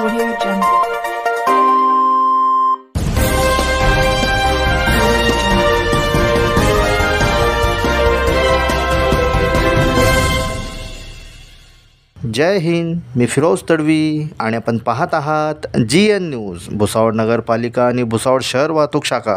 Audio Jungle. जय हिंद, मी फिरोज तडवी आणि आपण पाहत आहात GN न्यूज. भुसावळ नगरपालिका आणि भुसावळ शहर वाहतूक शाखा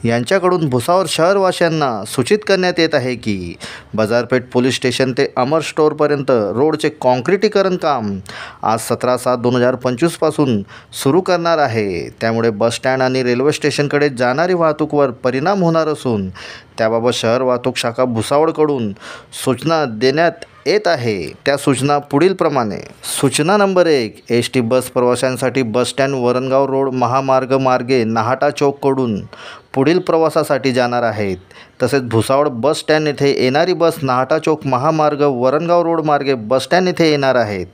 यांच्याकडून भुसावळ शहरवासियांना सूचित करण्यात येत आहे की बाजारपेठ पोलीस स्टेशन ते अमर स्टोअरपर्यंत रोडचे काँक्रिटीकरण काम आज 17/7/2025 पासून सुरू करणार आहे. त्यामुळे बसस्टँड आणि रेल्वे स्टेशनकडे जाणारी वाहतूकवर परिणाम होणार असून त्याबाबत शहर वाहतूक शाखा भुसावळकडून सूचना देण्यात येत आहे. त्या सूचना पुढील प्रमाणे. सूचना नंबर 1, ST बस प्रवाशांसाठी बसस्टँड वरणगाव रोड महामार्ग मार्गे नाहाटा चौककडून पुढील प्रवासासाठी जाणार आहेत. तसेच भुसावळ बस स्टँड येथे येणारी बस नाहाटा चौक महामार्ग वरणगाव रोड मार्गे बस स्टँड येथे येणार आहेत.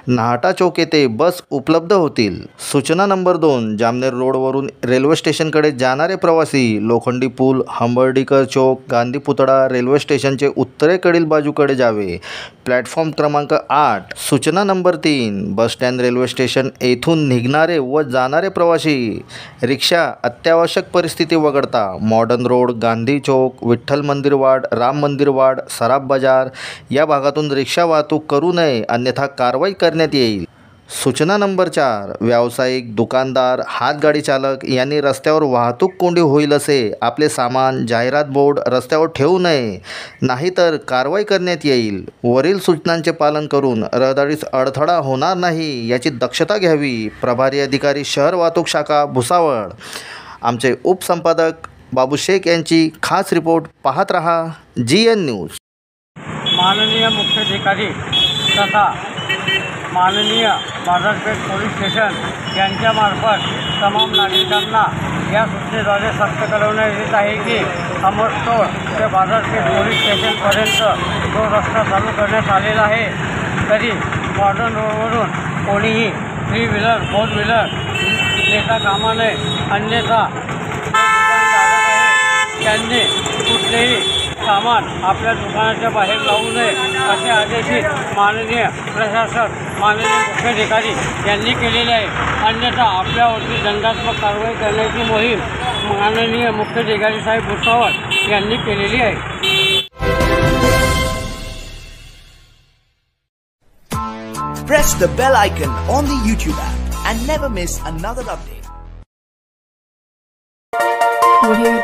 नाहाटा चौक येथे बस उपलब्ध होतील. सूचना नंबर 2, जामनेर रोडवरून रेल्वे स्टेशनकडे जाणारे प्रवासी लोखंडी पूल, हंबर्डीकर चौक, गांधी पुतळा रेल्वे स्टेशनचे उत्तरेकडील बाजूकडे जावे. प्लॅटफॉर्म क्रमांक 8. सूचना number 3, bus stand railway station येथून निघणारे व जाणारे प्रवासी रिक्षा अत्यावश्यक परिस्थिती वगळता मॉडर्न रोड, गांधी चौक, विठ्ठल मंदिर वाड, राम मंदिर वाड, सराफ बाजार या भागातून रिक्षा वाहतूक करू नये, अन्यथा कारवाई करण्यात येईल. सूचना नंबर 4, व्यावसायिक, दुकानदार, हातगाडी चालक यांनी रस्त्यावर वाहतूक कोंडी होईल असे आपले सामान, जाहिरात बोर्ड रस्त्यावर ठेवू नये, नाहीतर कारवाई करण्यात येईल. वरील सूचनांचे पालन करून रहदारीस अडथळा होणार नाही याची दक्षता घ्यावी. प्रभारी अधिकारी शहर वाहतूक शाखा भुसावळ. आमचे उपसंपादक बाबू शेख यांची खास रिपोर्ट. पाहत रहा GN न्यूज. माननीय मुख्याधिकारी तथा माननीय बाजारपेठ पोलीस स्टेशन यांच्यामार्फत तमाम नागरिकांना या सूचनेद्वारे सक्त कळवण्यात येत आहे की अमर स्टोअर ते बाजारपेठ पोलीस स्टेशनपर्यंत जो रस्ता चालू करण्यात आलेला आहे, तरी मॉडर्न रोडवरून कोणीही 3 व्हीलर 4 व्हीलर नेता कामा नये, अन्यथा त्यांनी कुठलेही सामान आपल्या दुकानाच्या बाहेर लावू नये असे आदेशित माननीय प्रशासक, माननीय मुख्याधिकारी यांनी केलेले आहे. अन्यथा आपल्यावरती दंडात्मक कारवाई करण्याची मोहीम माननीय मुख्याधिकारी साहेब भुसावळ यांनी केलेली आहे. Press the bell icon on the YouTube app and never miss another update. Audio